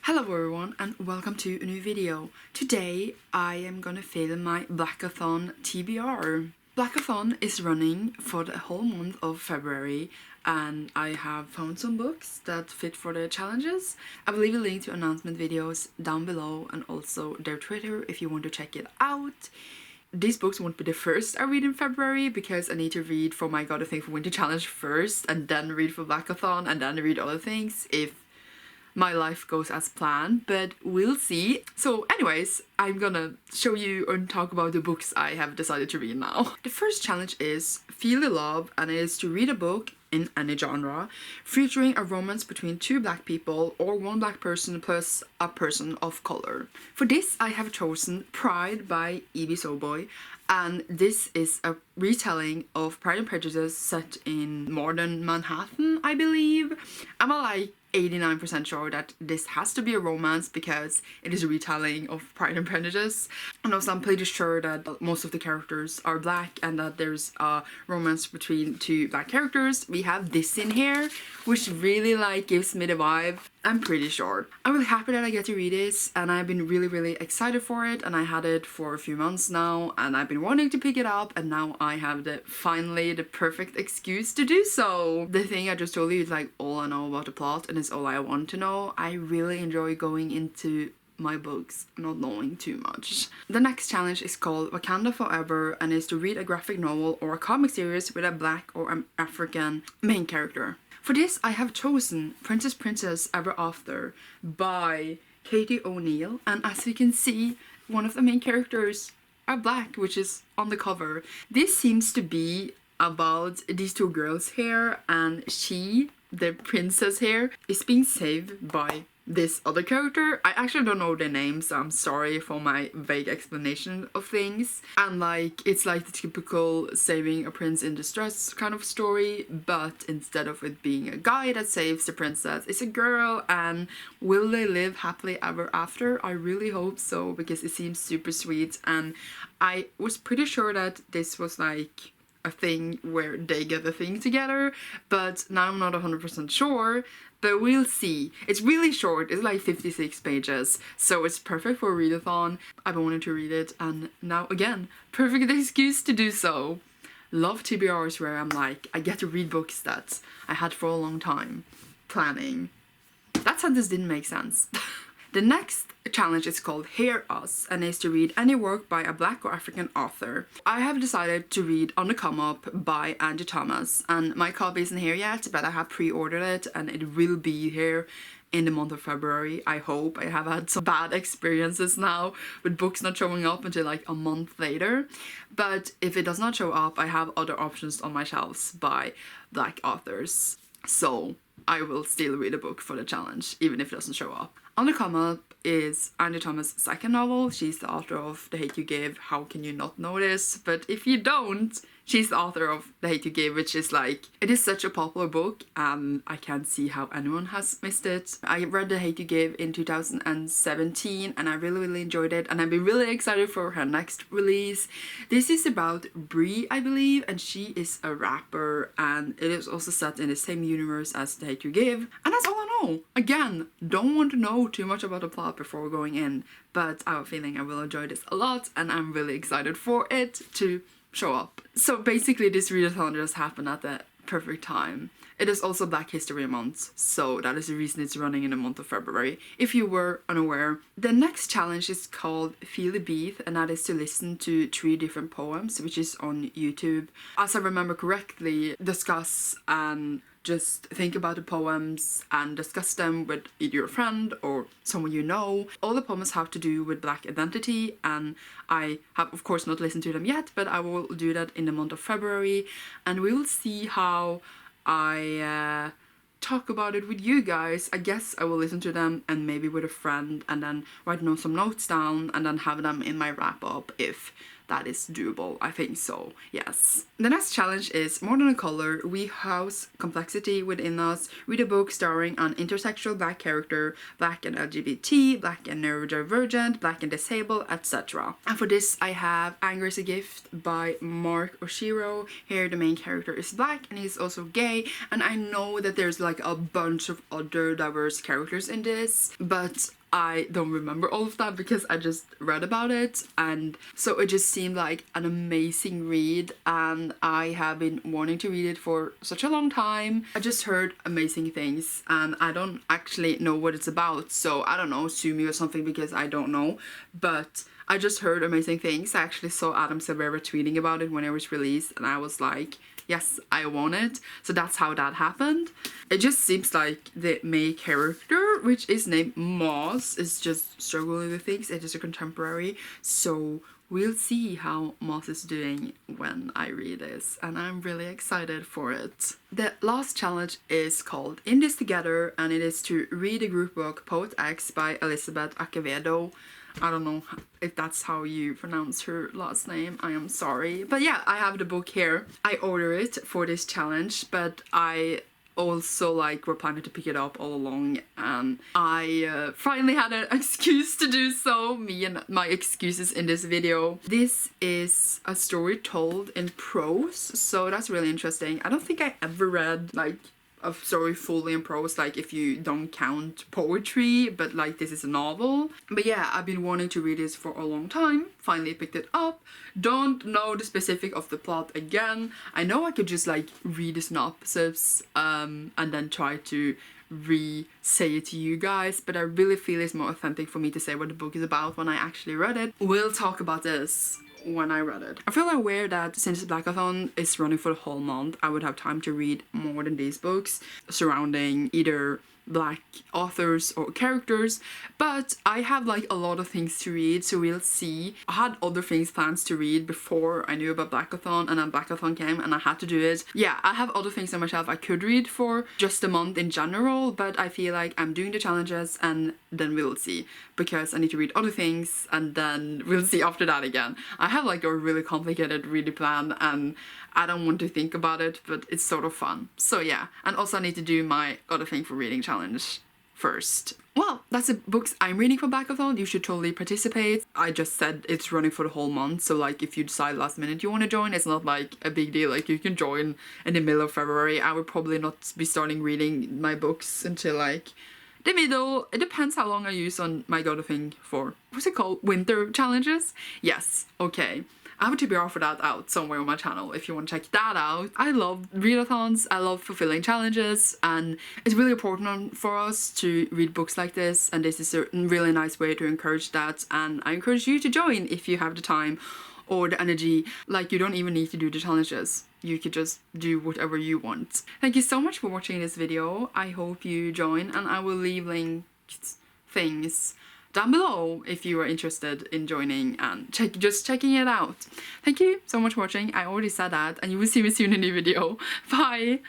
Hello everyone and welcome to a new video. Today I am gonna film my BlackAThon TBR. BlackAthon is running for the whole month of February and I have found some books that fit for the challenges. I will leave a link to announcement videos down below and also their Twitter if you want to check it out. These books won't be the first I read in February because I need to read for my God a Thing for Winter Challenge first and then read for BlackAthon and then read other things if my life goes as planned, but we'll see. So anyways, I'm gonna show you and talk about the books I have decided to read now. The first challenge is Feel the Love, and it is to read a book in any genre featuring a romance between two black people or one black person plus a person of color. For this I have chosen Pride by E.B. Soboy, and this is a retelling of Pride and Prejudice set in modern Manhattan, I believe. I'm like 89% sure that this has to be a romance because it is a retelling of Pride and Prejudice. And also I'm pretty sure that most of the characters are black and that there's a romance between two black characters. We have this in here, which really gives me the vibe. I'm pretty sure. I'm really happy that I get to read this and I've been really excited for it, and I had it for a few months now and I've been wanting to pick it up, and now I have finally the perfect excuse to do so. The thing I just told you is all I know about the plot and it's all I want to know. I really enjoy going into my books not knowing too much. The next challenge is called Wakanda Forever and is to read a graphic novel or a comic series with a black or African main character. For this I have chosen Princess Ever After by Katie O'Neill, and as you can see, one of the main characters are black, which is on the cover. This seems to be about these two girls here, and she, the princess here, is being saved by this other character. I actually don't know their names, so I'm sorry for my vague explanation of things. And it's like the typical saving a prince in distress kind of story, but instead of it being a guy that saves the princess, it's a girl. And will they live happily ever after? I really hope so, because it seems super sweet, and I was pretty sure that this was a thing where they get a thing together, but now I'm not 100% sure, but we'll see. It's really short, it's 56 pages, so it's perfect for a readathon. I've been wanting to read it, and now again, perfect excuse to do so. Love TBRs where I'm I get to read books that I had for a long time planning. That sentence didn't make sense. The next challenge is called Hear Us and is to read any work by a black or African author. I have decided to read On the Come Up by Angie Thomas, and my copy isn't here yet, but I have pre-ordered it and it will be here in the month of February. I hope. I have had some bad experiences now with books not showing up until a month later, but if it does not show up, I have other options on my shelves by black authors, so I will still read a book for the challenge even if it doesn't show up. On the Come Up is Angie Thomas' second novel. She's the author of The Hate You Give. How can you not know this? But if you don't, she's the author of The Hate You Give, which is it is such a popular book, and I can't see how anyone has missed it. I read The Hate You Give in 2017 and I really enjoyed it, and I've been really excited for her next release. This is about Brie, I believe, and she is a rapper, and it is also set in the same universe as The Hate You Give, and that's all I know. Again, don't want to know too much about the plot before going in, but I have a feeling I will enjoy this a lot and I'm really excited for it to show up. So basically this readathon just happened at the perfect time. It is also Black History Month, so that is the reason it's running in the month of February, if you were unaware. The next challenge is called Feel the Beat, and that is to listen to 3 different poems, which is on YouTube. As I remember correctly, discuss and just think about the poems and discuss them with either your friend or someone you know. All the poems have to do with black identity, and I have of course not listened to them yet, but I will do that in the month of February, and we will see how I talk about it with you guys. I guess I will listen to them and maybe with a friend and then write some notes down and then have them in my wrap up if that is doable. I think so, yes. The next challenge is More Than a Color. We house complexity within us. Read a book starring an intersexual Black character, Black and LGBT, Black and neurodivergent, Black and disabled, etc. And for this I have Anger is a Gift by Mark Oshiro. Here the main character is Black and he's also gay, and I know that there's like a bunch of other diverse characters in this, but I don't remember all of that because I just read about it, and so it just seemed like an amazing read, and I have been wanting to read it for such a long time. I just heard amazing things and I don't actually know what it's about, so I don't know, sue me or something because I don't know, but I just heard amazing things. I actually saw Adam Silvera tweeting about it when it was released and I was like, yes, I want it. So that's how that happened. It just seems like the main character, which is named Moss, is just struggling with things. It is a contemporary, so we'll see how Moss is doing when I read this, and I'm really excited for it. The last challenge is called In This Together, and it is to read a group book, Poet X by Elizabeth Acevedo. I don't know if that's how you pronounce her last name, I am sorry. But yeah, I have the book here. I ordered it for this challenge, but I also were planning to pick it up all along, and I finally had an excuse to do so. Me and my excuses in this video. This is a story told in prose, so that's really interesting. I don't think I ever read a story fully in prose, if you don't count poetry, but this is a novel. But yeah, I've been wanting to read this for a long time. Finally picked it up. Don't know the specific of the plot again. I know I could just read the synopsis and then try to re-say it to you guys, but I really feel it's more authentic for me to say what the book is about when I actually read it. We'll talk about this when I read it. I feel aware that since BlackAthon is running for the whole month, I would have time to read more than these books surrounding either Black authors or characters, but I have a lot of things to read, so we'll see. I had other things plans to read before I knew about BlackAthon, and then BlackAthon came and I had to do it. Yeah, I have other things on my shelf I could read for just a month in general, but I feel like I'm doing the challenges and then we'll see, because I need to read other things and then we'll see after that again. I have a really complicated reading plan and I don't want to think about it, but it's sort of fun. So yeah, and also I need to do my other thing for reading challenge first. Well, that's the books I'm reading for BlackAthon. You should totally participate. I just said it's running for the whole month, so if you decide last minute you want to join, it's not a big deal. You can join in the middle of February. I would probably not be starting reading my books until the middle. It depends how long I use on my go-to thing for, what's it called? Winter challenges? Yes, okay. I have a TBR for that out somewhere on my channel if you want to check that out. I love readathons, I love fulfilling challenges, and it's really important for us to read books like this, and this is a really nice way to encourage that, and I encourage you to join if you have the time or the energy. You don't even need to do the challenges. You could just do whatever you want. Thank you so much for watching this video. I hope you join, and I will leave links, things down below if you are interested in joining and just checking it out. Thank you so much for watching. I already said that, and you will see me soon in a new video. Bye!